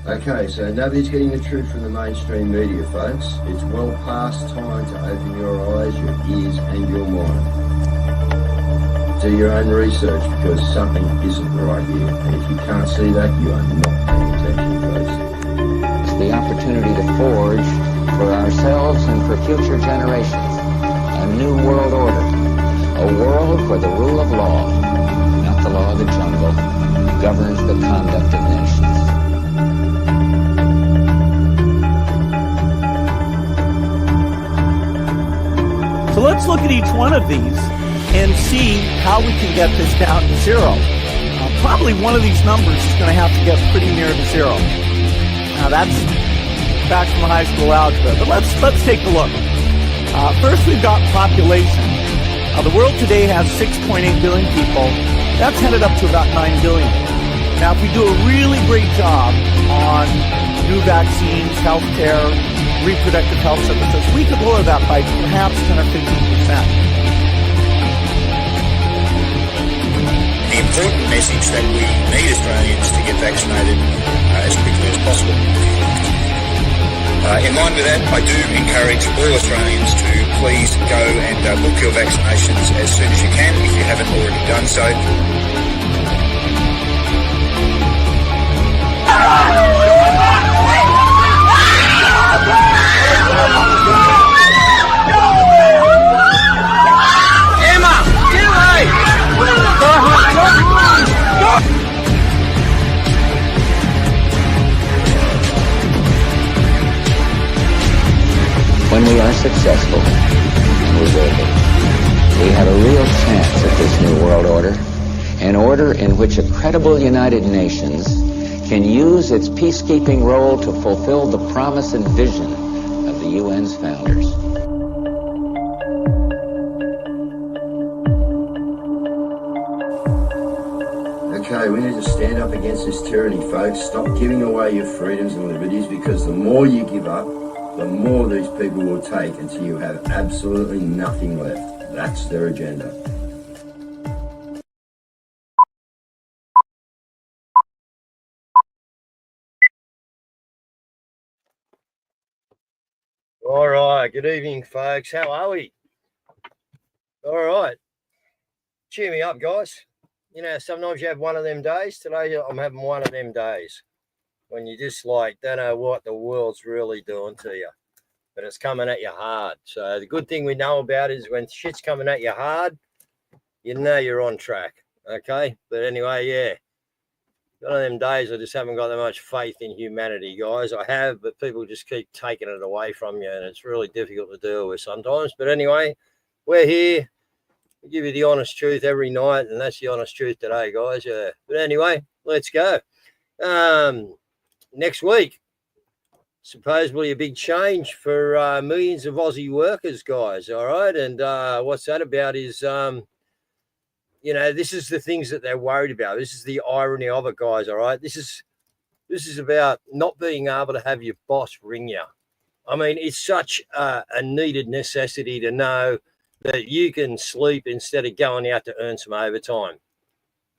Okay, so nobody's getting the truth from the mainstream media, folks. It's well past time to open your eyes, your ears, and your mind. Do your own research because something isn't right here. And if you can't see that, you are not paying attention, folks. It's the opportunity to forge for ourselves and for future generations a new world order. A world where the rule of law, not the law of the jungle, governs the conduct of nations. So let's look at each one of these and see how we can get this down to zero. Probably one of these numbers is going to have to get pretty near to zero. Now that's back from high school algebra, but let's take a look. First, we've got population. The world today has 6.8 billion people. That's headed up to about 9 billion. Now, if we do a really great job on new vaccines, healthcare, reproductive health services, we could lower that by perhaps 10 or 15%. The important message that we need Australians to get vaccinated as quickly as possible. In line with that, I do encourage all Australians to please go and book your vaccinations as soon as you can if you haven't already done so. Emma, get away! When we are successful, and we will be, we have a real chance at this new world order, an order in which a credible United Nations can use its peacekeeping role to fulfill the promise and vision of the UN's founders. Okay, we need to stand up against this tyranny, folks. Stop giving away your freedoms and liberties, because the more you give up, the more these people will take until you have absolutely nothing left. That's their agenda. All right, good evening, folks. How are we? All right. Cheer me up, guys. You know, sometimes you have one of them days. Today, I'm having one of them days when you just like don't know what the world's really doing to you, but it's coming at you hard. So the good thing we know about is when shit's coming at you hard, you know you're on track. Okay, but anyway, yeah, one of them days I just haven't got that much faith in humanity, guys. I have, but people just keep taking it away from you, and it's really difficult to deal with sometimes. But anyway, we're here. We give you the honest truth every night, and that's the honest truth today, guys. Yeah. But anyway, let's go. Next week, supposedly a big change for millions of Aussie workers, guys. All right. And what's that about is, you know, this is the things that they're worried about. This is the irony of it, guys. All right. This is about not being able to have your boss ring you. I mean, it's such a needed necessity to know that you can sleep instead of going out to earn some overtime.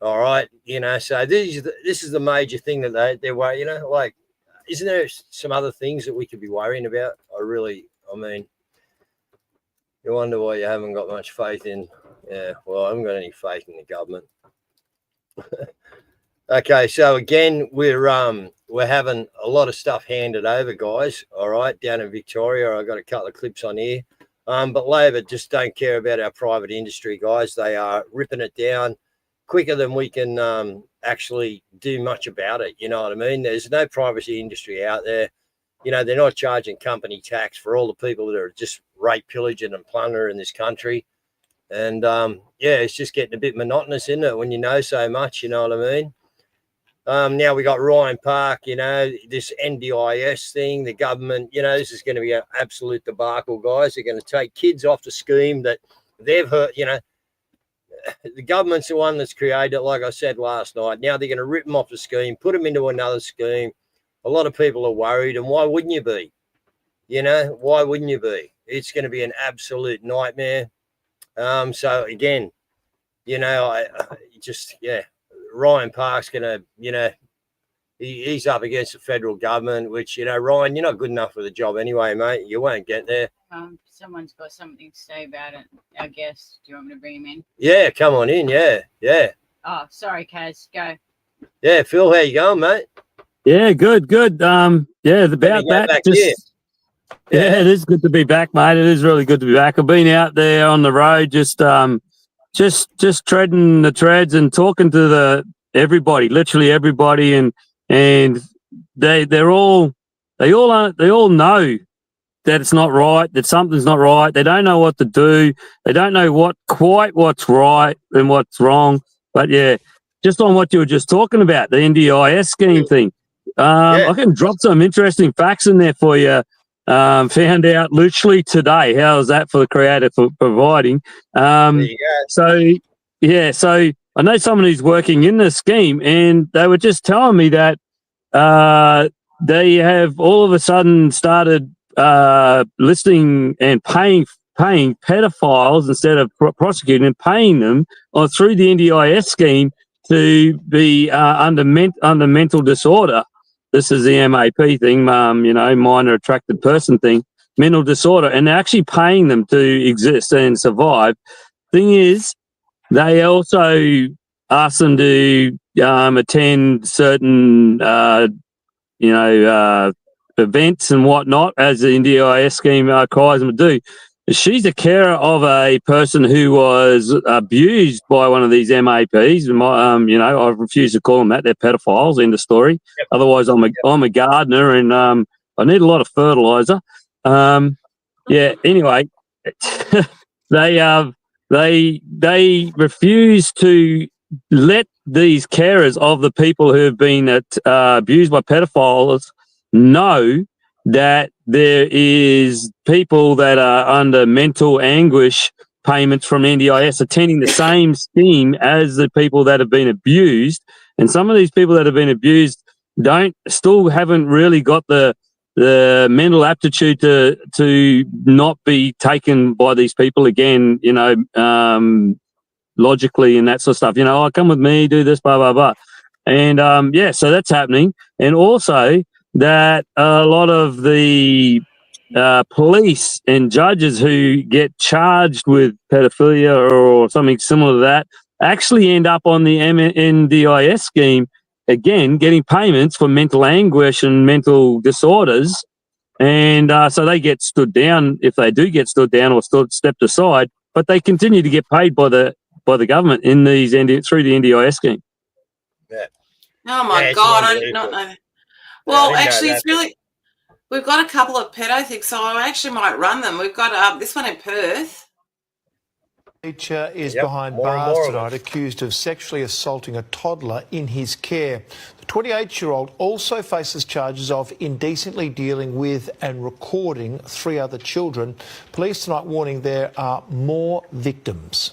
All right. You know, so this is the major thing that they're worried, you know, like, isn't there some other things that we could be worrying about? I mean, you wonder why you haven't got much faith in. Yeah, well, I haven't got any faith in the government. Okay, so again, we're having a lot of stuff handed over, guys. All right, down in Victoria, I got a couple of clips on here. But Labor just don't care about our private industry, guys. They are ripping it down quicker than we can actually do much about it. You know what I mean? There's no privacy industry out there. You know, they're not charging company tax for all the people that are just rape, pillaging and plunder in this country. And, yeah, it's just getting a bit monotonous, isn't it, when you know so much, you know what I mean? Now we got Ryan Park, you know, this NDIS thing, the government, you know, this is going to be an absolute debacle, guys. They're going to take kids off the scheme that they've hurt, you know. The government's the one that's created it, like I said last night. Now they're going to rip them off the scheme, put them into another scheme. A lot of people are worried, and why wouldn't you be? You know, why wouldn't you be? It's going to be an absolute nightmare. So, again, you know, I just, yeah, Ryan Park's going to, you know, he's up against the federal government, which, you know, Ryan, you're not good enough for the job anyway, mate. You won't get there. Someone's got something to say about it. Our guest. Do you want me to bring him in? Yeah, come on in. Yeah. Oh, sorry, Caz. Go. Yeah, Phil, how you going, mate? Yeah, good. About that. Yeah, it is good to be back, mate. It is really good to be back. I've been out there on the road, just treading the treads and talking to everybody, literally everybody, and they all know that it's not right, that something's not right. They don't know what to do. They don't know what's right and what's wrong. But yeah, just on what you were just talking about, the NDIS scheme thing. I can drop some interesting facts in there for you. Found out literally today. How is that for the creator for providing? There you go. So I know someone who's working in the scheme, and they were just telling me that they have all of a sudden started listing and paying pedophiles instead of prosecuting and paying them through the NDIS scheme to be under mental disorder. This is the MAP thing, minor attracted person thing, mental disorder, and they're actually paying them to exist and survive. Thing is, they also ask them to attend certain, events and whatnot, as the NDIS scheme requires them to do. She's a carer of a person who was abused by one of these MAPs. I refuse to call them that. They're pedophiles. End of story. Yep. Otherwise, I'm a gardener and I need a lot of fertilizer. Anyway, they refuse to let these carers of the people who have been abused by pedophiles know that there is people that are under mental anguish payments from NDIS attending the same scheme as the people that have been abused. And some of these people that have been abused haven't really got the mental aptitude to not be taken by these people again, logically and that sort of stuff. Come with me, do this, blah, blah, blah. And so that's happening. And also that a lot of the police and judges who get charged with pedophilia or something similar to that actually end up on the NDIS scheme, again, getting payments for mental anguish and mental disorders. And so they get stood down if they do get stood down or stepped aside, but they continue to get paid by the government in these through the NDIS scheme. Yeah. Oh my God, I did not know that. Well, actually, it's really. We've got a couple of pedo things, so I actually might run them. We've got this one in Perth. Teacher is behind bars tonight, accused of sexually assaulting a toddler in his care. The 28-year-old also faces charges of indecently dealing with and recording 3 other children. Police tonight warning there are more victims.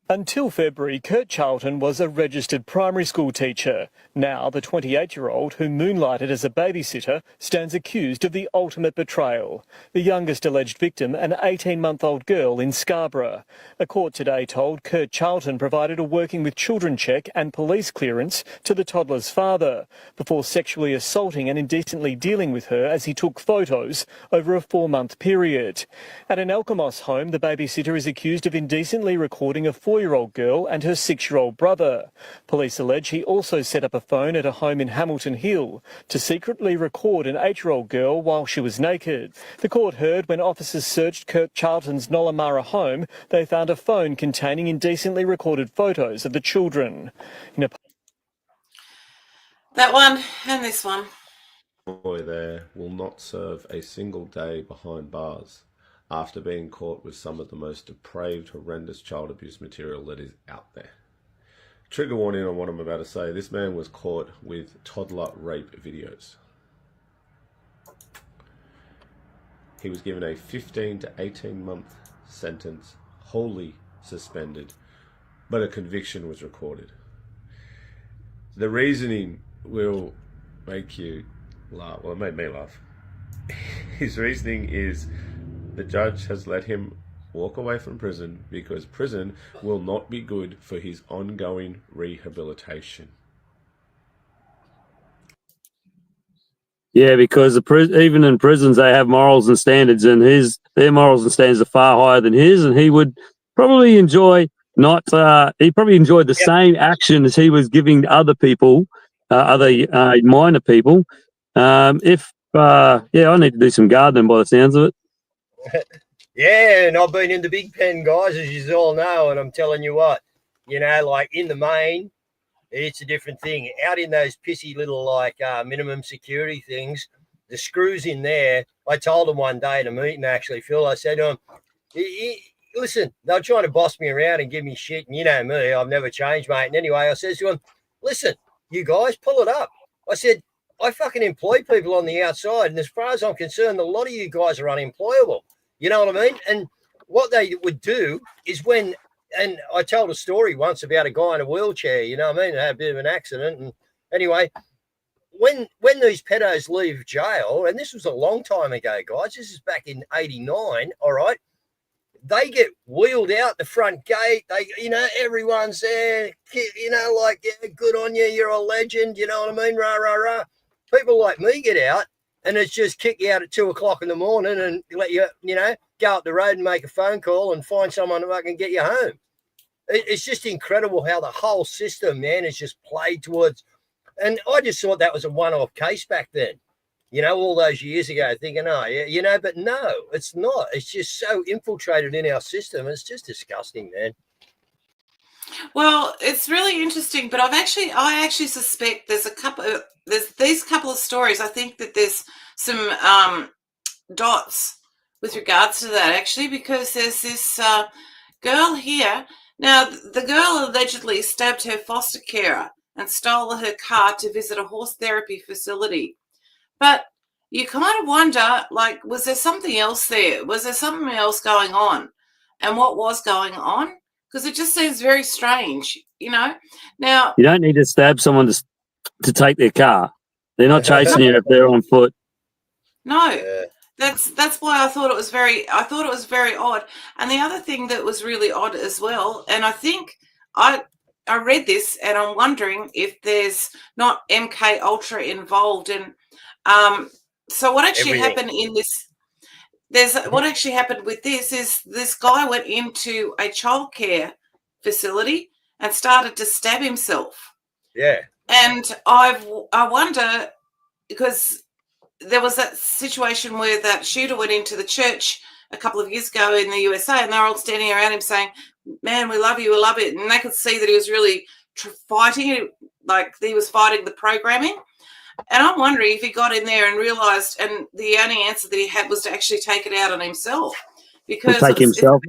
Until February, Kurt Charlton was a registered primary school teacher. Now, the 28-year-old, who moonlighted as a babysitter, stands accused of the ultimate betrayal. The youngest alleged victim, an 18-month-old girl in Scarborough. A court today told Kurt Charlton provided a working with children check and police clearance to the toddler's father before sexually assaulting and indecently dealing with her as he took photos over a 4-month period. At an Alkimos home, the babysitter is accused of indecently recording a 4-year-old girl and her 6-year-old brother. Police allege he also set up a phone at a home in Hamilton Hill to secretly record an 8-year-old girl while she was naked. The court heard when officers searched Kurt Charlton's Nollamara home, they found a phone containing indecently recorded photos of the children. That one and this one. Boy there will not serve a single day behind bars after being caught with some of the most depraved, horrendous child abuse material that is out there. Trigger warning on what I'm about to say. This man was caught with toddler rape videos. He was given a 15 to 18 month sentence, wholly suspended, but a conviction was recorded. The reasoning will make you laugh. Well, it made me laugh. His reasoning is the judge has let him walk away from prison because prison will not be good for his ongoing rehabilitation. Yeah, because even in prisons they have morals and standards, and their morals and standards are far higher than his, and he would probably enjoy he probably enjoyed the same action as he was giving other people, other minor people. I need to do some gardening by the sounds of it. Yeah, and I've been in the big pen, guys, as you all know, and I'm telling you what, like in the main, it's a different thing. Out in those pissy little minimum security things, the screws in there. I told them one day at a meeting, actually, Phil, I said to him, listen, they're trying to boss me around and give me shit, and you know me, I've never changed, mate. And anyway, I says to him, listen, you guys, pull it up. I said, I fucking employ people on the outside, and as far as I'm concerned, a lot of you guys are unemployable. You know what I mean? And what they would do is and I told a story once about a guy in a wheelchair, you know what I mean? Had a bit of an accident. And anyway, when these pedos leave jail, and this was a long time ago, guys, this is back in 89, all right, they get wheeled out the front gate. They, everyone's there, yeah, good on you, you're a legend, you know what I mean? Rah, rah, rah. People like me get out, and it's just kick you out at 2 o'clock in the morning and let you, go up the road and make a phone call and find someone who can get you home. It's just incredible how the whole system, man, is just played towards. And I just thought that was a one-off case back then, all those years ago, thinking, oh, yeah, but no, it's not. It's just so infiltrated in our system. It's just disgusting, man. Well, it's really interesting, but I actually suspect there's these couple of stories. I think that there's some dots with regards to that, actually, because there's this girl here. Now, the girl allegedly stabbed her foster carer and stole her car to visit a horse therapy facility. But you kind of wonder, was there something else there? Was there something else going on? And what was going on? Because it just seems very strange, Now, you don't need to stab someone to take their car. They're not chasing you if they're on foot. No, that's why I thought it was very odd. And the other thing that was really odd as well, and I think I read this, and I'm wondering if there's not MK Ultra involved. And so what actually happened in this? What actually happened with this is this guy went into a childcare facility and started to stab himself. Yeah. And I wonder, because there was that situation where that shooter went into the church a couple of years ago in the USA, and they were all standing around him saying, man, we love you, we love it. And they could see that he was really fighting, like he was fighting the programming. And I'm wondering if he got in there and realized, and the only answer that he had was to actually take it out on himself. Because take himself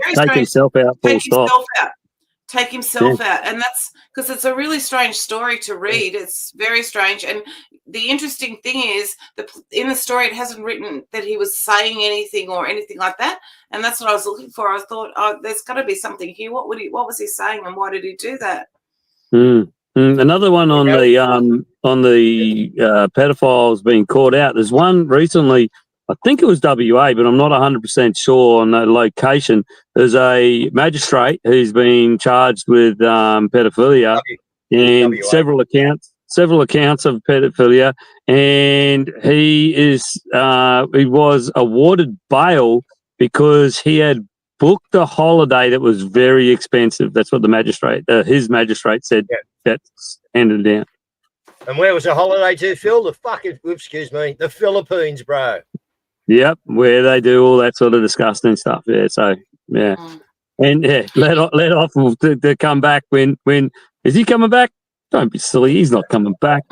out, full stop. Take himself out. And that's because it's a really strange story to read. It's very strange. And the interesting thing is in the story, it hasn't written that he was saying anything or anything like that. And that's what I was looking for. I thought, there's got to be something here. What was he saying, and why did he do that? Another one on the pedophiles being caught out. There's one recently, I think it was WA, but I'm not 100% sure on the location. There's a magistrate who's been charged with pedophilia and several accounts of pedophilia, and he was awarded bail because he had booked a holiday that was very expensive. That's what his magistrate said. Yeah. That's handed down. And where was the holiday to, Phil? The Philippines, bro. Yep, where they do all that sort of disgusting stuff. Yeah, so yeah, and let off to come back when is he coming back? Don't be silly, he's not coming back.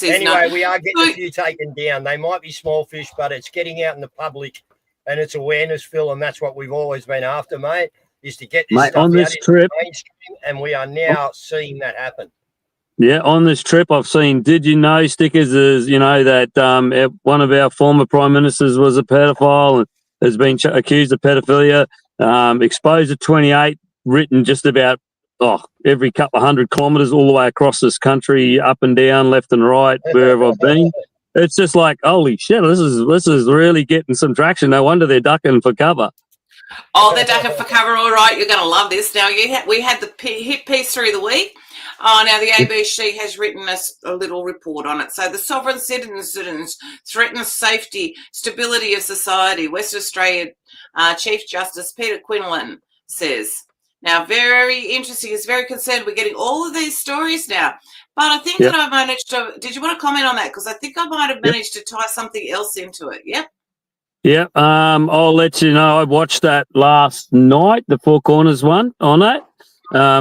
Anyway, we are getting a few taken down. They might be small fish, but it's getting out in the public, and it's awareness, Phil, and that's what we've always been after, mate. Is to get this stuff on this trip, mainstream, and we are now seeing that happen. Yeah, on this trip, I've seen "Did you know" stickers. As that one of our former prime ministers was a pedophile and has been accused of pedophilia. Exposed at 28, written just about every couple of 100 kilometres all the way across this country, up and down, left and right, wherever I've been. It's just like, holy shit, this is really getting some traction. No wonder they're ducking for cover. Oh, they're ducking for cover, all right. You're going to love this. Now, we had the hit piece through the week. Now the ABC has written us a little report on it. So the sovereign citizens threaten safety, stability of society. West Australia Chief Justice Peter Quinlan says. Now, very interesting. He's very concerned. We're getting all of these stories now. But I think that I managed to... Did you want to comment on that? Because I think I might have managed to tie something else into it. Yep. Yeah, I'll let you know. I watched that last night, the Four Corners one on that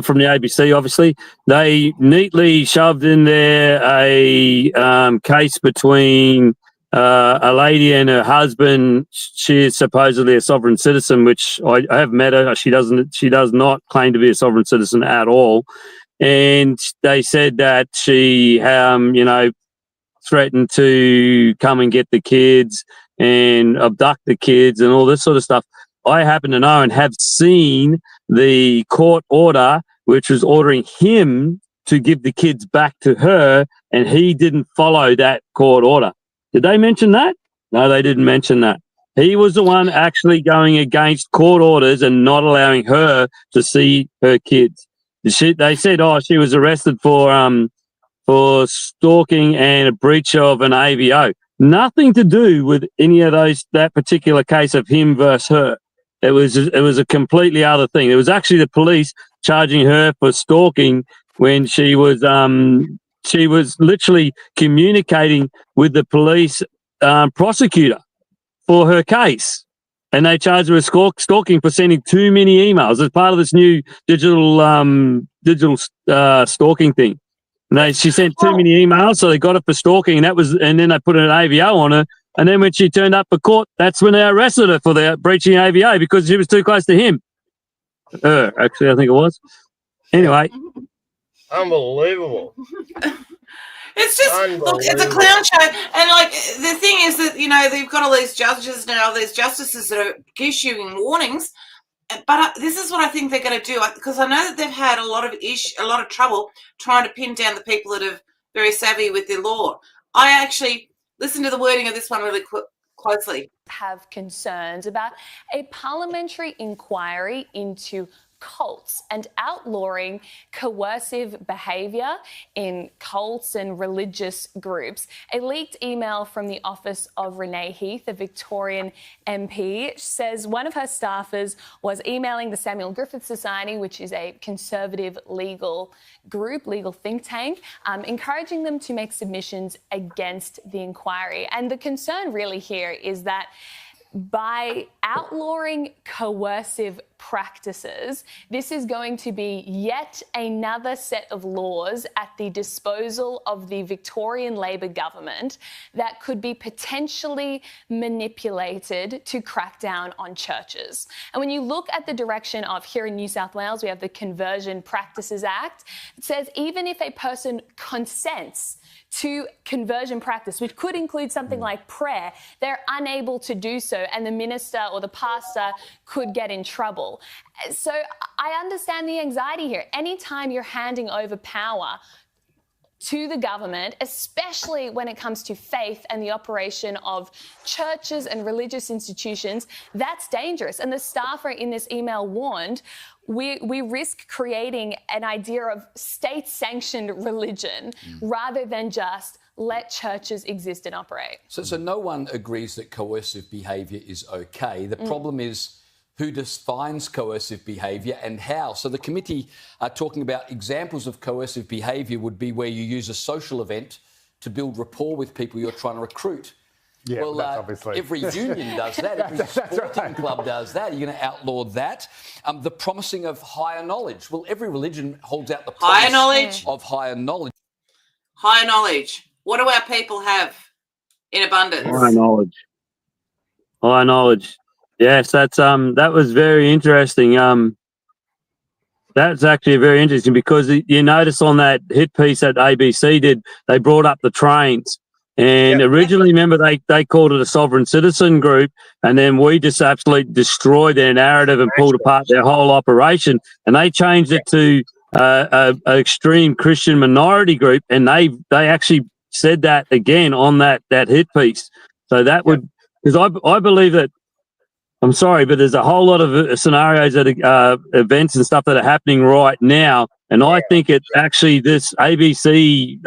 from the ABC. Obviously, they neatly shoved in there a case between a lady and her husband. She is supposedly a sovereign citizen, which I have met her. She does not claim to be a sovereign citizen at all. And they said that she, threatened to come and get the kids and abduct the kids and all this sort of stuff. I happen to know and have seen the court order, which was ordering him to give the kids back to her, and he didn't follow that court order. Did they mention that? No, they didn't mention that. He was the one actually going against court orders and not allowing her to see her kids. They said, she was arrested for stalking and a breach of an AVO. Nothing to do with any of that particular case of him versus her. It was a completely other thing. It was actually the police charging her for stalking when she was literally communicating with the police prosecutor for her case. And they charged her with stalking for sending too many emails as part of this new digital stalking thing. She sent too many emails, so they got her for stalking, and then they put an AVO on her. And then when she turned up for court, that's when they arrested her for the breaching AVO because she was too close to him. Actually, I think it was. Anyway. Unbelievable. It's just, look, it's a clown show. And, the thing is that, they've got all these judges now, these justices that are issuing warnings. But this is what I think they're going to do, because I know that they've had a lot of trouble trying to pin down the people that are very savvy with their law. I actually listened to the wording of this one really closely. Have concerns about a parliamentary inquiry into cults and outlawing coercive behaviour in cults and religious groups. A leaked email from the office of Renee Heath, a Victorian MP, says one of her staffers was emailing the Samuel Griffith Society, which is a conservative legal group, legal think tank, encouraging them to make submissions against the inquiry. And the concern really here is that by outlawing coercive practices, this is going to be yet another set of laws at the disposal of the Victorian Labor government that could be potentially manipulated to crack down on churches. And when you look at the direction of here in New South Wales, we have the Conversion Practices Act. It says even if a person consents to conversion practice, which could include something like prayer, they're unable to do so, and the minister or the pastor could get in trouble. So I understand the anxiety here. Anytime you're handing over power to the government, especially when it comes to faith and the operation of churches and religious institutions, that's dangerous. And the staffer in this email warned, we risk creating an idea of state-sanctioned religion rather than just let churches exist and operate. So no one agrees that coercive behaviour is okay. The problem is who defines coercive behaviour and how. So the committee are talking about examples of coercive behaviour would be where you use a social event to build rapport with people you're trying to recruit. Yeah, well, that's obviously... every union does that. Every sporting club does that. You're going to outlaw that. The promising of higher knowledge. Well, every religion holds out the promise of higher knowledge. Higher knowledge. What do our people have in abundance? High knowledge. High knowledge. Yes, that was very interesting. That's actually very interesting because you notice on that hit piece that ABC did, they brought up the trains. And originally, remember, they called it a sovereign citizen group, and then we just absolutely destroyed their narrative and pulled apart their whole operation. And they changed it to an extreme Christian minority group, and they actually said that again on that hit piece. So that would, because I believe that I'm sorry, but there's a whole lot of scenarios that events and stuff that are happening right now. And I think it actually, this ABC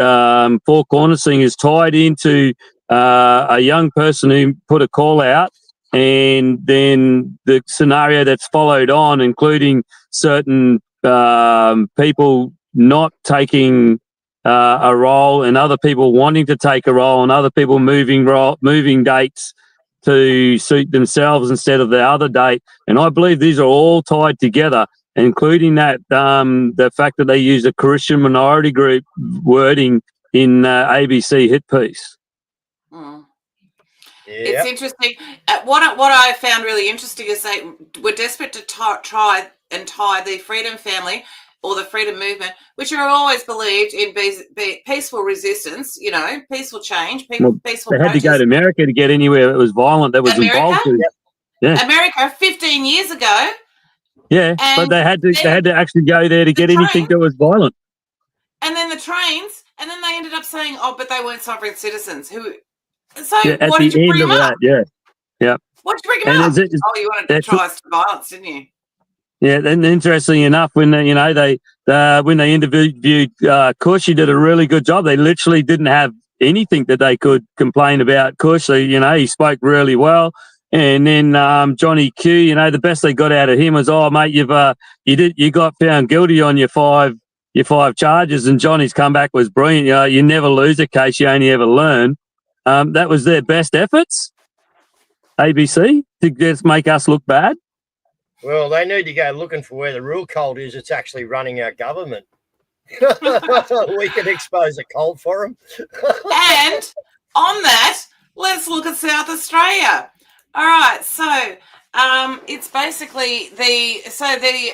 Four Corners thing is tied into a young person who put a call out, and then the scenario that's followed on, including certain people not taking a role, and other people wanting to take a role, and other people moving dates to suit themselves instead of the other date. And I believe these are all tied together, including that the fact that they use a Christian minority group wording in ABC hit piece. Mm. It's interesting. What I found really interesting is they were desperate to try and tie the Freedom Family or the Freedom Movement, which are always believed in peaceful resistance, peaceful change, peaceful They had to go protest. to America to get anywhere that was violent, that was America? involved. Yeah. America 15 years ago. Yeah, but they had to actually go there to get anything that was violent. And then the trains, and then they ended up saying, "Oh, but they weren't sovereign citizens." So at why the did you bring end them of up? that, yeah. Why did you bring them up? You wanted to try us to violence, didn't you? Yeah, and interestingly enough, when they interviewed Kush, he did a really good job. They literally didn't have anything that they could complain about Kush. So, he spoke really well. And then Johnny Q, the best they got out of him was, "Oh, mate, you got found guilty on your five charges." And Johnny's comeback was brilliant. You never lose a case, you only ever learn. That was their best efforts, ABC, to just make us look bad. Well, they need to go looking for where the real cult is. It's actually running our government. We can expose a cult for them. And on that, let's look at South Australia. All right, so it's basically the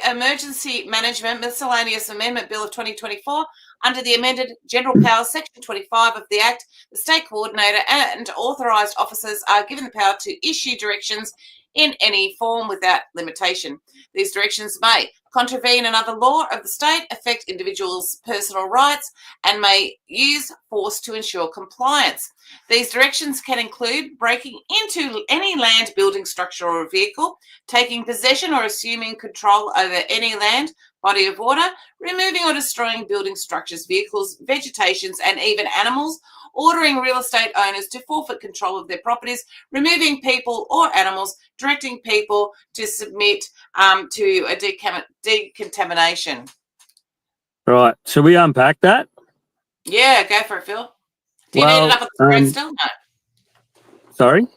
Emergency Management Miscellaneous Amendment Bill of 2024. Under the amended General Powers Section 25 of the Act, the state coordinator and authorised officers are given the power to issue directions in any form without limitation. These directions may contravene another law of the state, affect individuals' personal rights, and may use force to ensure compliance. These directions can include breaking into any land, building, structure, or vehicle, taking possession or assuming control over any land, body of water, removing or destroying building structures, vehicles, vegetations, and even animals, ordering real estate owners to forfeit control of their properties, removing people or animals, directing people to submit to a decontamination. Right. Should we unpack that? Yeah, go for it, Phil. Do you need it up on the screen still? No. Sorry?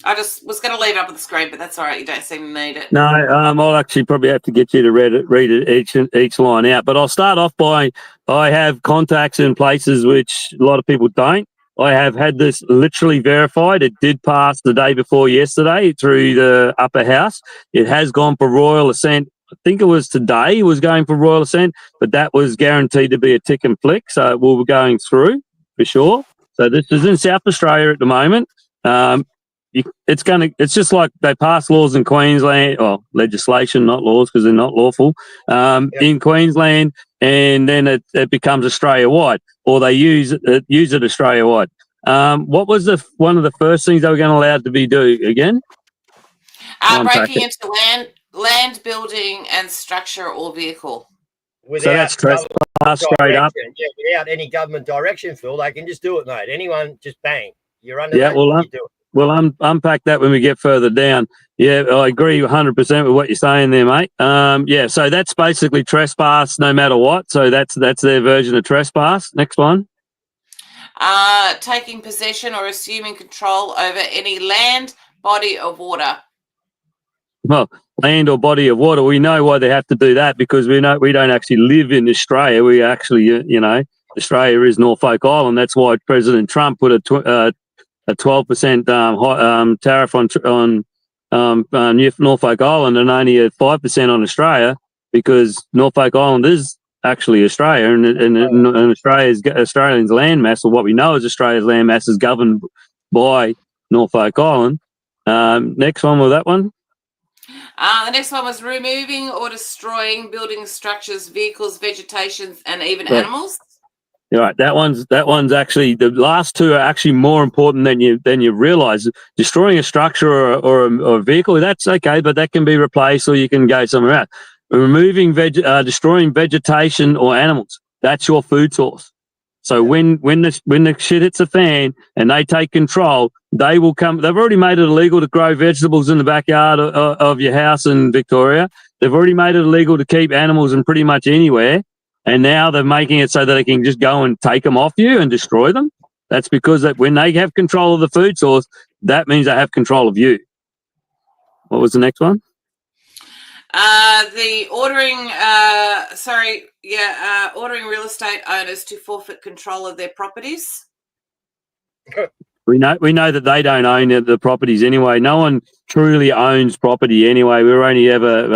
I just was going to leave it up on the screen, but that's all right. You don't seem to need it. No, I'll actually probably have to get you to read it each line out. But I'll start off by, I have contacts in places which a lot of people don't. I have had this literally verified. It did pass the day before yesterday through the upper house. It has gone for royal assent. I think it was today it was going for royal assent, but that was guaranteed to be a tick and flick. So we'll be going through for sure. So this is in South Australia at the moment. It's just like they pass laws in Queensland, or legislation, not laws because they're not lawful, in Queensland, and then it becomes Australia-wide, or they use it Australia-wide. What was one of the first things they were going to allow to be do again? Breaking into land, building, and structure or vehicle. Without so that's trespass straight up. Yeah, without any government direction, Phil, they can just do it, mate. Anyone, just bang. You're under Yeah, that, you do it. We'll unpack that when we get further down. Yeah, I agree 100% with what you're saying there, mate. Yeah, so that's basically trespass no matter what. So that's their version of trespass. Next one. Taking possession or assuming control over any land, body of water. Well, land or body of water, we know why they have to do that, because we don't actually live in Australia. We actually, Australia is Norfolk Island. That's why President Trump put a 12% tariff on Norfolk Island and only a 5% on Australia, because Norfolk Island is actually Australia, and Australia's landmass, or what we know as Australia's landmass, is governed by Norfolk Island. Next one was that one. The next one was removing or destroying building structures, vehicles, vegetations, and even animals. You're right. That one's actually, the last two are actually more important than you realise. Destroying a structure or a vehicle, that's okay, but that can be replaced or you can go somewhere else. Destroying vegetation or animals, that's your food source. So when the shit hits the fan and they take control, they will come. They've already made it illegal to grow vegetables in the backyard of your house in Victoria. They've already made it illegal to keep animals in pretty much anywhere. And now they're making it so that they can just go and take them off you and destroy them. That's because when they have control of the food source, that means they have control of you. What was the next one? Ordering real estate owners to forfeit control of their properties. We know that they don't own the properties anyway. No one truly owns property anyway. We're only ever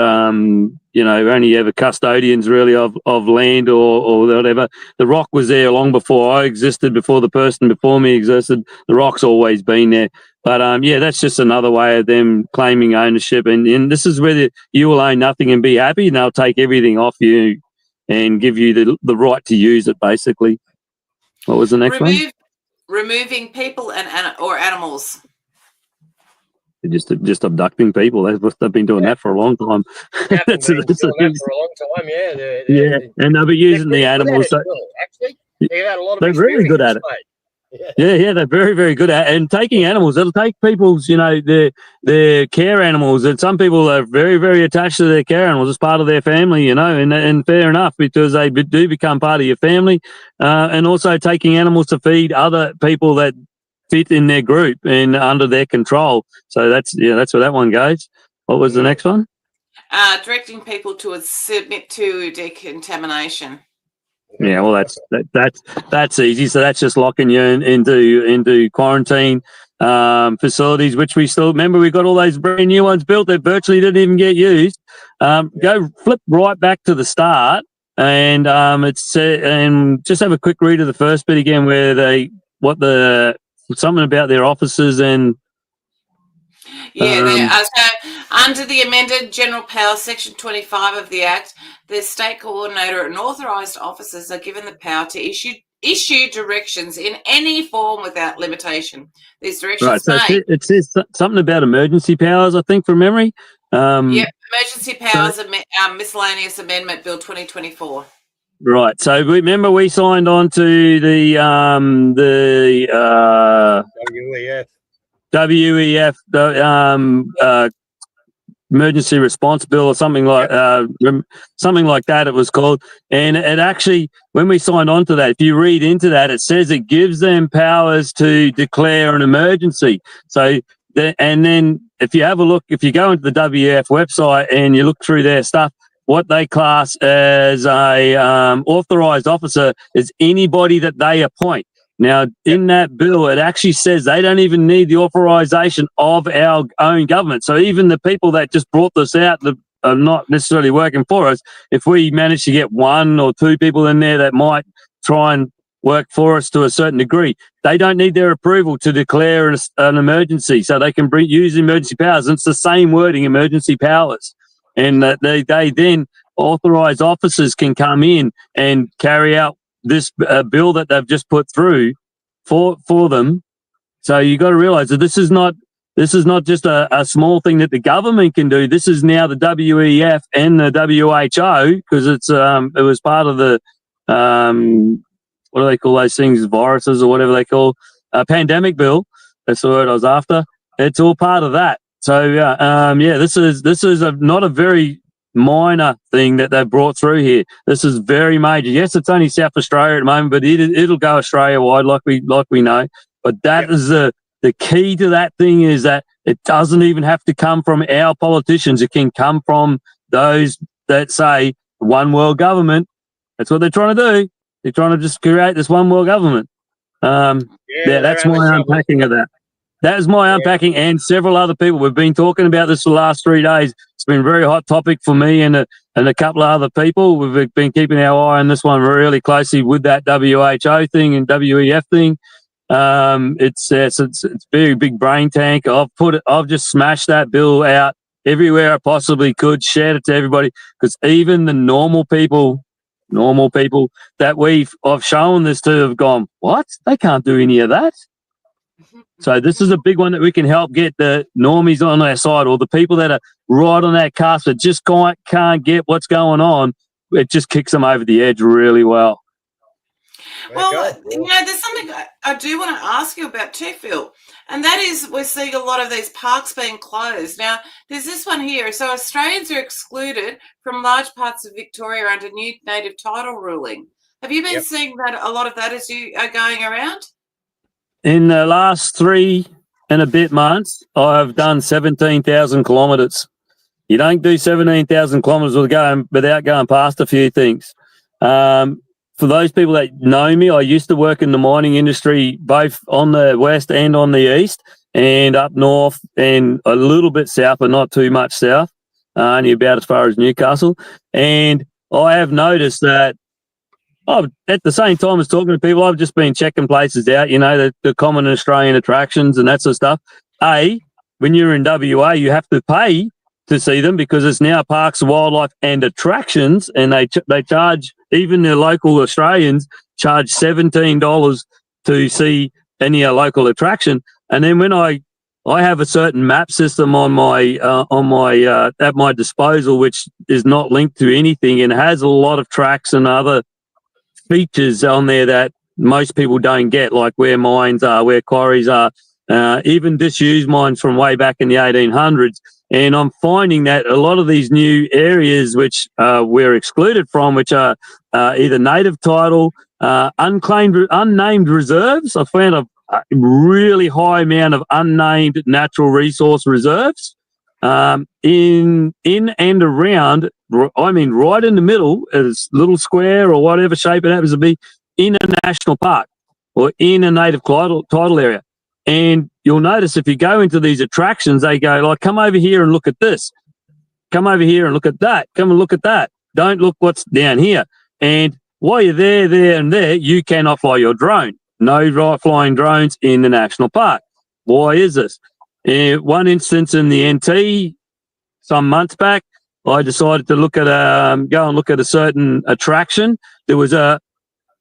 custodians really of land or whatever. The rock was there long before I existed, before the person before me existed. The rock's always been there. But that's just another way of them claiming ownership. And this is where you will own nothing and be happy, and they'll take everything off you and give you the right to use it, basically. What was the next one? Removing people or animals. Just abducting people. They've been doing that for a long time. Doing that for a long time, yeah. And they'll be using the animals. Actually, they've had a lot of they're really good at it. Yeah, they're very, very good at it. And taking animals, it'll take people's, their care animals. And some people are very, very attached to their care animals as part of their family, and fair enough, because they do become part of your family. And also taking animals to feed other people that fit in their group and under their control. So that's where that one goes. What was the next one? Directing people to submit to decontamination. Yeah, well, that's easy. So that's just locking you into quarantine facilities, which we still remember. We got all those brand new ones built that virtually didn't even get used. Go flip right back to the start, and and just have a quick read of the first bit again, where something about their officers and. So under the amended General Powers Section 25 of the Act, the state coordinator and authorised officers are given the power to issue directions in any form without limitation. These directions it says something about emergency powers, I think, from memory. Emergency Powers Miscellaneous Amendment Bill 2024. Right. So remember we signed on to the WEF, emergency response bill or something like that it was called. And it actually, when we signed on to that, if you read into that, it says it gives them powers to declare an emergency. So and then if you have a look, if you go into the WEF website and you look through their stuff, what they class as a authorised officer is anybody that they appoint. Now, in that bill, it actually says they don't even need the authorization of our own government. So even the people that just brought this out that are not necessarily working for us, if we manage to get one or two people in there that might try and work for us to a certain degree, they don't need their approval to declare an emergency. So they can use emergency powers. And it's the same wording, emergency powers. And they then authorized officers can come in and carry out this bill that they've just put through for them. So you got to realize that this is not just a small thing that the government can do. This is now the WEF and the WHO, because it was part of the what do they call those things, viruses or whatever they call pandemic bill. That's the word I was after. It's all part of that. So this is not a very minor thing that they've brought through here. This is very major. Yes, it's only South Australia at the moment, but it'll go Australia wide, like we know. But that is the key to that thing, is that it doesn't even have to come from our politicians. It can come from those that say one world government. That's what they're trying to do. They're trying to just create this one world government. That's my unpacking of that. That is my unpacking, and several other people. We've been talking about this for the last 3 days. It's been a very hot topic for me and a couple of other people. We've been keeping our eye on this one really closely with that WHO thing and WEF thing. It's very big brain tank. I've just smashed that bill out everywhere I possibly could, shared it to everybody, because even the normal people normal people that I've shown this to have gone, what? They can't do any of that. So this is a big one that we can help get the normies on our side, or the people that are right on that cusp that just can't get what's going on. It just kicks them over the edge really well. Well, there's something I do want to ask you about too, Phil, and that is we're seeing a lot of these parks being closed. Now, there's this one here. So Australians are excluded from large parts of Victoria under new native title ruling. Have you been seeing that a lot of that as you are going around? In the last 3 and a bit months, I've done 17,000 kilometres. You don't do 17,000 kilometres without going past a few things. For those people that know me, I used to work in the mining industry, both on the west and on the east, and up north and a little bit south, but not too much south, only about as far as Newcastle. And I have noticed that at the same time as talking to people, I've just been checking places out, the common Australian attractions and that sort of stuff. When you're in WA, you have to pay to see them because it's now Parks, Wildlife and Attractions, and they charge, even the local Australians charge $17 to see any local attraction. And then when I have a certain map system on my at my disposal, which is not linked to anything and has a lot of tracks and other features on there that most people don't get, like where mines are, where quarries are, even disused mines from way back in the 1800s. And I'm finding that a lot of these new areas which we're excluded from, which are either native title, unnamed reserves. I found a really high amount of unnamed natural resource reserves in and around, I mean, right in the middle, as little square or whatever shape it happens to be, in a national park or in a native title area. And you'll notice if you go into these attractions, they go like, come over here and look at this. Come over here and look at that. Come and look at that. Don't look what's down here. And while you're there, and there, you cannot fly your drone. No flying drones in the national park. Why is this? One instance in the NT, some months back, I decided to go and look at a certain attraction. There was a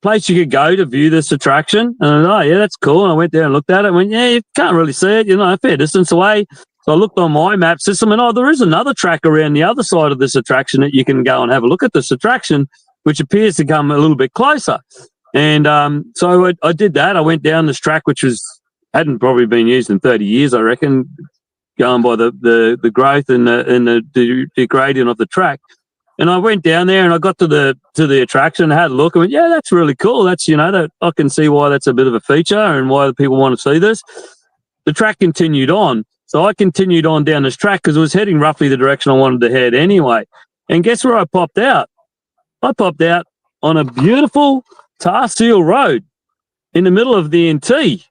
place you could go to view this attraction. And I yeah, that's cool. And I went there and looked at it and went, yeah, you can't really see it, a fair distance away. So I looked on my map system and, there is another track around the other side of this attraction that you can go and have a look at this attraction, which appears to come a little bit closer. And so I did that. I went down this track, which hadn't probably been used in 30 years, I reckon, going by the growth and the gradient of the track. And I went down there and I got to the attraction, had a look and went, yeah, that's really cool. That's, that I can see why that's a bit of a feature and why the people want to see this. The track continued on. So I continued on down this track because it was heading roughly the direction I wanted to head anyway. And guess where I popped out? I popped out on a beautiful tar seal road in the middle of the NT,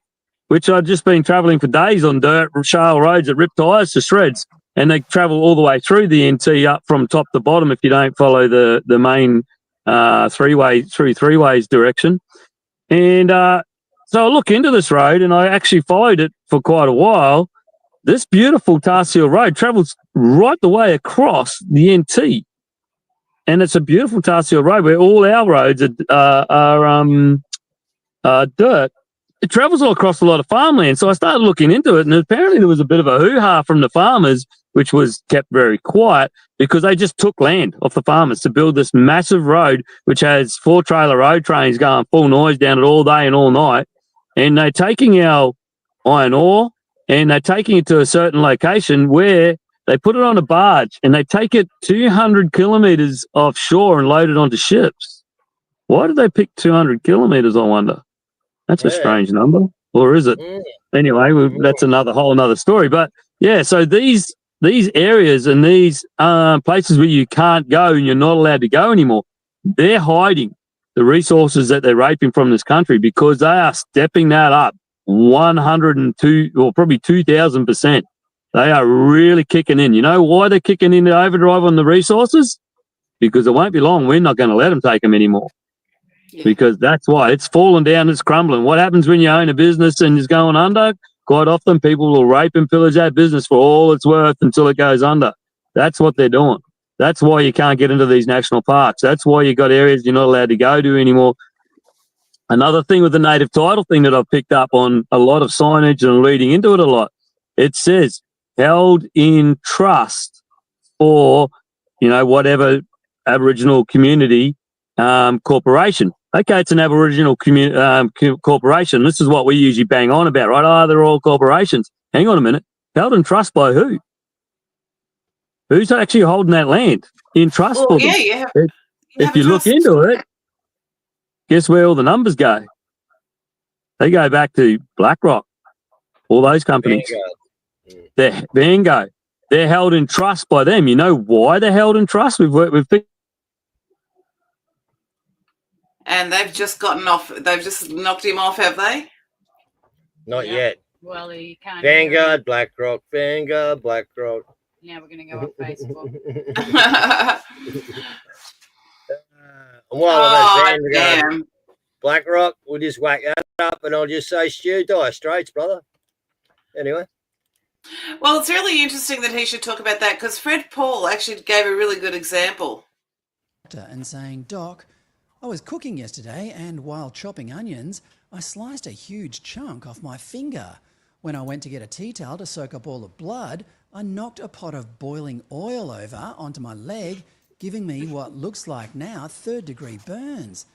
which I'd just been travelling for days on dirt shale roads that rip tyres to shreds. And they travel all the way through the NT up from top to bottom if you don't follow the main three ways direction. And so I look into this road and I actually followed it for quite a while. This beautiful tar seal road travels right the way across the NT. And it's a beautiful tar seal road where all our roads are dirt. It travels all across a lot of farmland. So I started looking into it, and apparently there was a bit of a hoo-ha from the farmers, which was kept very quiet because they just took land off the farmers to build this massive road, which has 4-trailer road trains going full noise down it all day and all night. And they're taking our iron ore and they're taking it to a certain location where they put it on a barge and they take it 200 kilometres offshore and load it onto ships. Why did they pick 200 kilometres, I wonder? That's a strange number, or is it? Anyway, that's whole another story. But yeah, so these areas and these places where you can't go and you're not allowed to go anymore, they're hiding the resources that they're raping from this country because they are stepping that up 102 or probably 2,000%. They are really kicking in. You know why they're kicking into overdrive on the resources? Because it won't be long. We're not going to let them take them anymore. Yeah. Because that's why it's falling down, it's crumbling. What happens when you own a business and it's going under? Quite often people will rape and pillage that business for all it's worth until it goes under. That's what they're doing. That's why you can't get into these national parks. That's why you got areas you're not allowed to go to anymore. Another thing with the native title thing that I've picked up on a lot of signage and reading into it a lot, it says held in trust for, whatever Aboriginal community corporation. Okay, it's an Aboriginal corporation. This is what we usually bang on about, right? Oh, they're all corporations. Hang on a minute. Held in trust by who? Who's actually holding that land in trust for them? If you look into it, guess where all the numbers go? They go back to BlackRock, all those companies. They're Vanguard. They're held in trust by them. You know why they're held in trust? And they've just gotten off. They've just knocked him off, have they? Not yet. Well, you can't. Vanguard, BlackRock, Vanguard, BlackRock. Now we're going to go on Facebook. Vanguard, BlackRock, we'll just whack that up and I'll just say, Stu, dire straits, brother. Anyway. Well, it's really interesting that he should talk about that because Fred Paul actually gave a really good example. And saying, Doc, I was cooking yesterday and while chopping onions, I sliced a huge chunk off my finger. When I went to get a tea towel to soak up all the blood, I knocked a pot of boiling oil over onto my leg, giving me what looks like now 3rd-degree burns.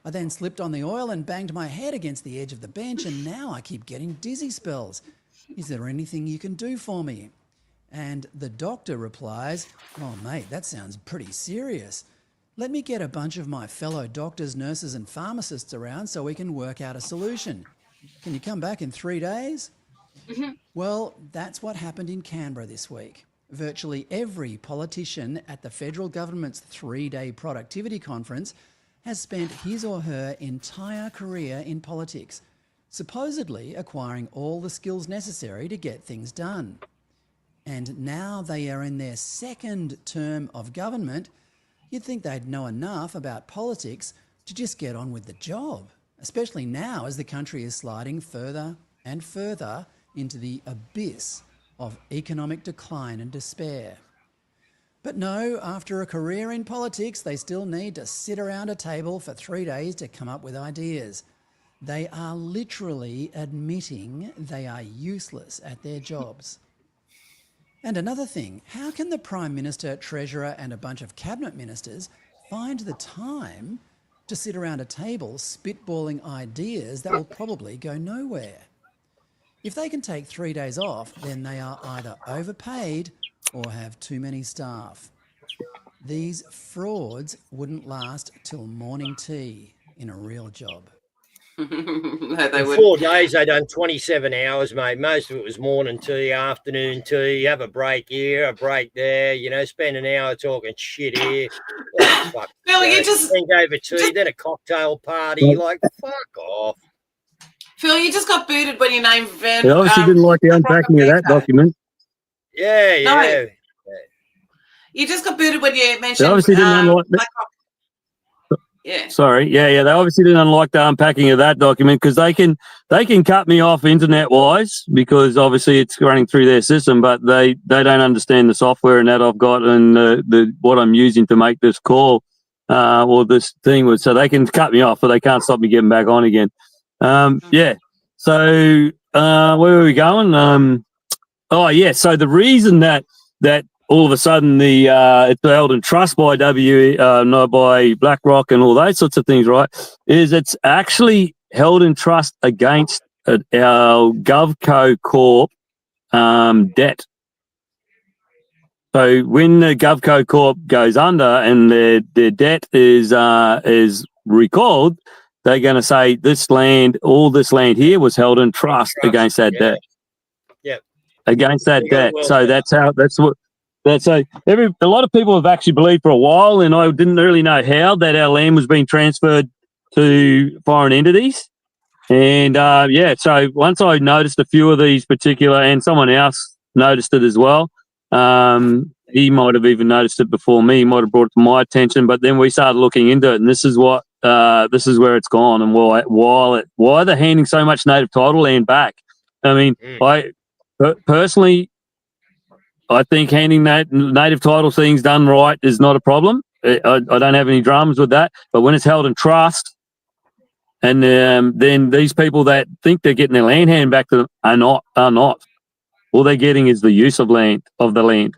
I then slipped on the oil and banged my head against the edge of the bench, and now I keep getting dizzy spells. Is there anything you can do for me? And the doctor replies, oh, mate, that sounds pretty serious. Let me get a bunch of my fellow doctors, nurses and pharmacists around so we can work out a solution. Can you come back in 3 days? Well, that's what happened in Canberra this week. Virtually every politician at the federal government's 3-day productivity conference has spent his or her entire career in politics, supposedly acquiring all the skills necessary to get things done. And now they are in their 2nd term of government. You'd think they'd know enough about politics to just get on with the job, especially now as the country is sliding further and further into the abyss of economic decline and despair. But no, after a career in politics, they still need to sit around a table for 3 days to come up with ideas. They are literally admitting they are useless at their jobs. And another thing, how can the Prime Minister, Treasurer and a bunch of cabinet ministers find the time to sit around a table spitballing ideas that will probably go nowhere? If they can take 3 days off, then they are either overpaid or have too many staff. These frauds wouldn't last till morning tea in a real job. No, they In would. 4 days, they done 27 hours, mate. Most of it was morning tea, afternoon tea, have a break here, a break there, spend an hour talking shit here. Like, fuck. Phil, you just... Then gave a tea, then a cocktail party. Like, fuck off. Phil, you just got booted when you named Van... They obviously didn't like the unpacking of that document. Yeah. No. You just got booted when you mentioned... They obviously didn't unlike... Yeah. Sorry. Yeah. They obviously didn't unlike the unpacking of that document because they can cut me off internet-wise because obviously it's running through their system, but they don't understand the software and that I've got and the what I'm using to make this call or this thing. So they can cut me off, but they can't stop me getting back on again. Yeah. So where were we going? So the reason that all of a sudden it's held in trust by by BlackRock and all those sorts of things, right, is it's actually held in trust against our GovCo Corp debt. So when the GovCo Corp goes under and their debt is recalled, they're going to say all this land here was held in trust against that debt. Yeah. Against that debt. So a lot of people have actually believed for a while, and I didn't really know how, that our land was being transferred to foreign entities. And so once I noticed a few of these particular, and someone else noticed it as well. He might have even noticed it before me. He might have brought it to my attention, but then we started looking into it, and this is where it's gone, and why they're handing so much native title land back. I mean, I personally, I think handing that native title things done right is not a problem. I don't have any dramas with that. But when it's held in trust, and then these people that think they're getting their land hand back to them are not. All they're getting is the use of the land.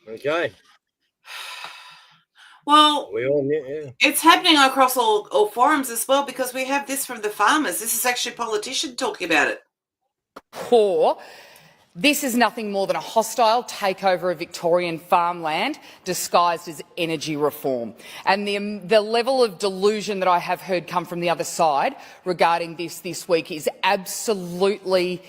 Okay. Well, yeah. It's happening across all forums as well, because we have this from the farmers. This is actually a politician talking about it. Poor. This is nothing more than a hostile takeover of Victorian farmland disguised as energy reform. And the level of delusion that I have heard come from the other side regarding this week is absolutely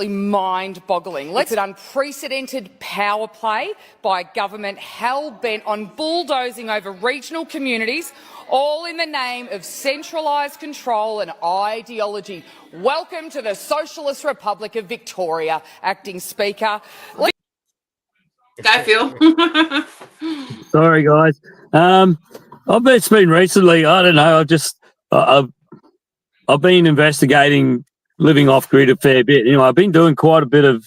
mind-boggling. It's an unprecedented power play by a government hell-bent on bulldozing over regional communities, all in the name of centralised control and ideology. Welcome to the Socialist Republic of Victoria, Acting Speaker. Go, Phil. Sorry, guys. I've been recently. I don't know. I've been investigating living off grid a fair bit. I've been doing quite a bit of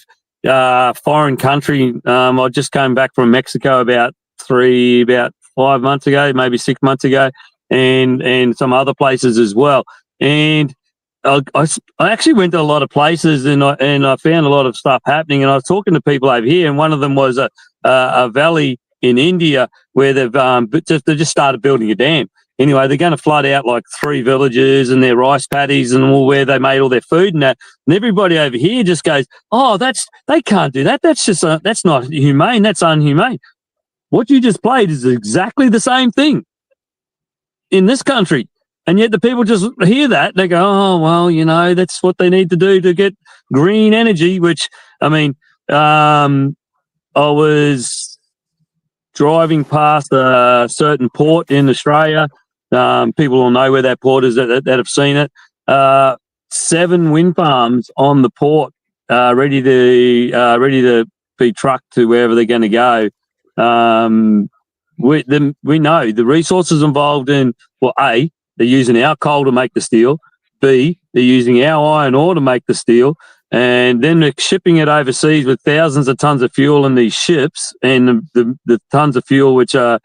foreign country. I just came back from Mexico about 5 months ago, maybe 6 months ago, and some other places as well. And I actually went to a lot of places, and I found a lot of stuff happening. And I was talking to people over here, and one of them was a valley in India where they just started building a dam. Anyway, they're going to flood out like 3 villages and their rice paddies and all where they made all their food and that. And everybody over here just goes, "Oh, they can't do that. That's just that's not humane. That's unhumane." What you just played is exactly the same thing in this country, and yet the people just hear that they go, "Oh, well, that's what they need to do to get green energy." Which, I mean, I was driving past a certain port in Australia. People will know where that port is that have seen it. 7 wind farms on the port, ready to be trucked to wherever they're going to go. We know the resources involved in. Well, A, they're using our coal to make the steel. B, they're using our iron ore to make the steel. And then they're shipping it overseas with thousands of tons of fuel in these ships, and the tons of fuel which are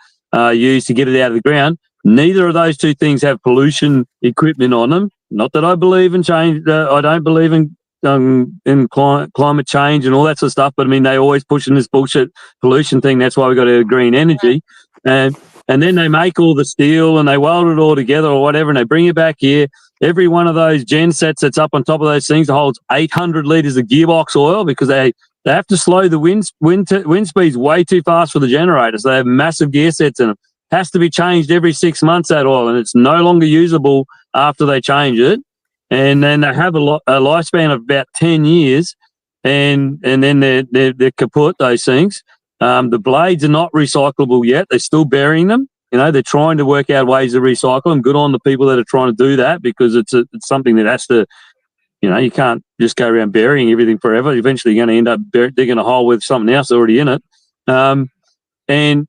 used to get it out of the ground. Neither of those two things have pollution equipment on them. Not that I believe in change. I don't believe in climate change and all that sort of stuff. But I mean, they always pushing this bullshit pollution thing. That's why we got to green energy. And then they make all the steel and they weld it all together or whatever, and they bring it back here. Every one of those gen sets that's up on top of those things holds 800 litres of gearbox oil, because they have to slow the wind speeds way too fast for the generators. They have massive gear sets in them. Has to be changed every 6 months, that oil, and it's no longer usable after they change it. And then they have a lifespan of about 10 years, and then they're kaput, those things. The blades are not recyclable yet. They're still burying them. They're trying to work out ways to recycle them. Good on the people that are trying to do that, because it's something that has to, you can't just go around burying everything forever. Eventually you're going to end up digging a hole with something else already in it. And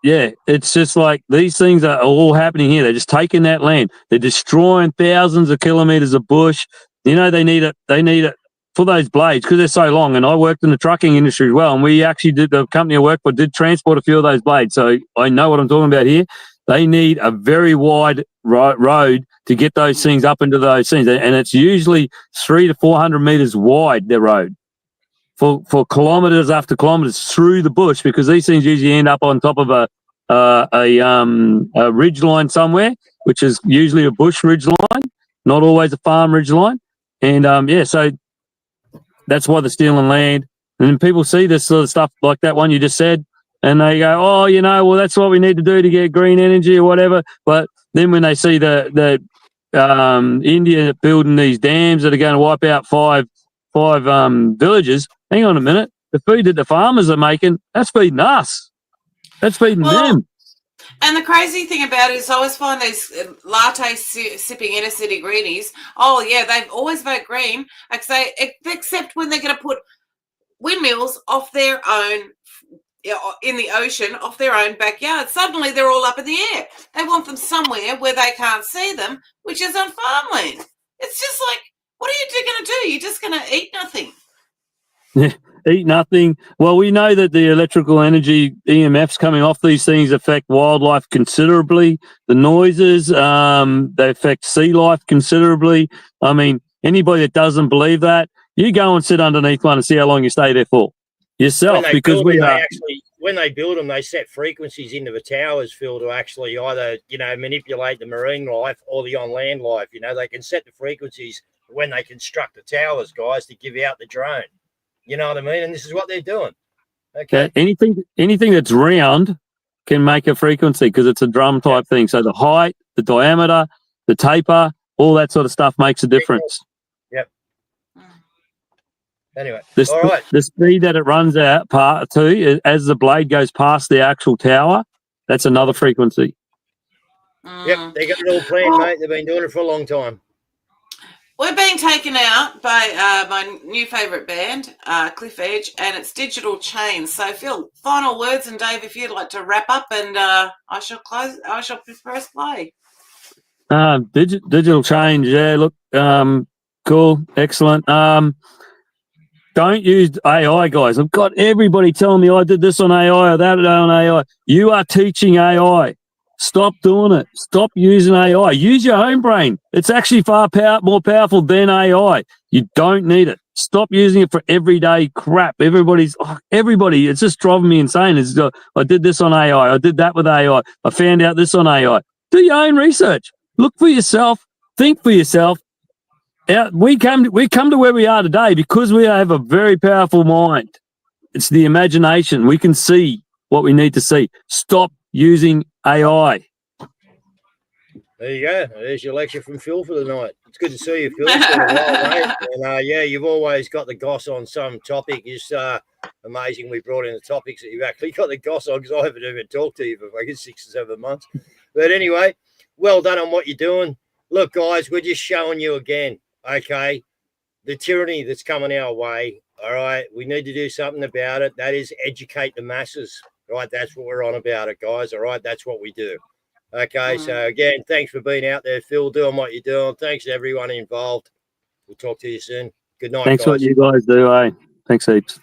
yeah, it's just like these things are all happening here. They're just taking that land. They're destroying thousands of kilometres of bush. They need it for those blades because they're so long. And I worked in the trucking industry as well. And we actually the company I worked for did transport a few of those blades. So I know what I'm talking about here. They need a very wide road to get those things up into those things. And it's usually 300 to 400 metres wide, their road. For kilometres after kilometres through the bush, because these things usually end up on top of a ridge line somewhere, which is usually a bush ridge line, not always a farm ridge line. And so that's why they're stealing land. And then people see this sort of stuff like that one you just said, and they go, "Oh, well, that's what we need to do to get green energy or whatever." But then when they see the India building these dams that are going to wipe out five villages, hang on a minute, the food that the farmers are making, that's feeding us. That's feeding them. And the crazy thing about it is I always find these latte sipping inner city greenies, oh yeah, they've always vote green, except when they're going to put windmills off their own, in the ocean, off their own backyard. Suddenly they're all up in the air. They want them somewhere where they can't see them, which is on farmland. It's just like, What are you going to do? You're just going to eat nothing. Eat nothing. Well, we know that the electrical energy EMFs coming off these things affect wildlife considerably. The noises, they affect sea life considerably. I mean, anybody that doesn't believe that, you go and sit underneath one and see how long you stay there for yourself. Because when they build them, they set frequencies into the towers, Phil, to actually either, manipulate the marine life or the on-land life. They can set the frequencies when they construct the towers, guys, to give out the drone. You know what I mean? And this is what they're doing. Okay. Anything that's round can make a frequency because it's a drum type thing. So the height, the diameter, the taper, all that sort of stuff makes a difference. Yep. Anyway, all right. The speed that it runs out as the blade goes past the actual tower, that's another frequency. Yep, they got it all planned, mate. They've been doing it for a long time. We're being taken out by my new favourite band, Cliff Edge, and it's Digital Chains. So, Phil, final words, and Dave, if you'd like to wrap up, and I shall press play. Digital Change, yeah. Look, cool, excellent. Don't use AI, guys. I've got everybody telling me I did this on AI or that on AI. You are teaching AI. Stop doing it. Stop using AI. Use your own brain. It's actually far more powerful than AI. You don't need it. Stop using it for everyday crap. Everybody, it's just driving me insane. I did this on AI. I did that with AI. I found out this on AI. Do your own research. Look for yourself. Think for yourself. We come to where we are today because we have a very powerful mind. It's the imagination. We can see what we need to see. Stop using AI. There you go. There's your lecture from Phil for the night. It's good to see you, Phil. It's been a while, mate. And, you've always got the goss on some topic. It's amazing we brought in the topics that you've actually got the goss on, because I haven't even talked to you for 6 or 7 months. But anyway, well done on what you're doing. Look, guys, we're just showing you again, okay, the tyranny that's coming our way. All right, we need to do something about it. That is educate the masses. Right, that's what we're on about it, guys. All right, that's what we do. Okay, so again, thanks for being out there, Phil, doing what you're doing. Thanks to everyone involved. We'll talk to you soon. Good night, Thanks guys. what you guys do, eh? Thanks heaps.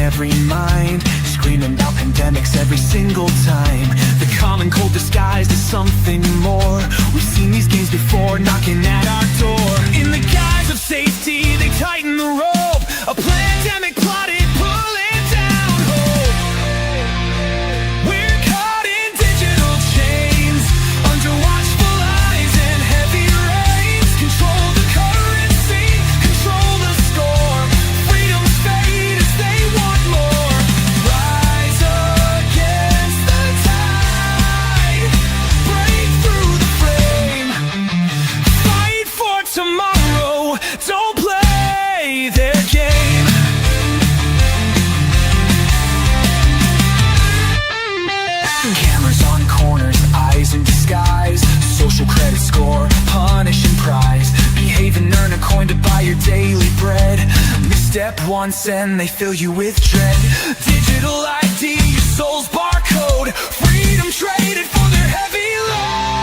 Every mind screaming about pandemics every single time. The common cold disguised as something more. We've seen these games before, knocking at our door. In the guise of safety, they tighten the rope. A pandemic plotted, pulling down hope. We're caught in digital chains, under watchful eyes and heavy rains. Control the currency, control the storm. Freedom's fate as they want more. Rise against the tide, break through the frame. Fight for tomorrow, don't play their game. Cameras on corners, eyes in disguise. Social credit score, punish and prize. Behave and earn a coin to buy your daily bread. Misstep once and they fill you with dread. Digital ID, your soul's barcode. Freedom traded for their heavy load.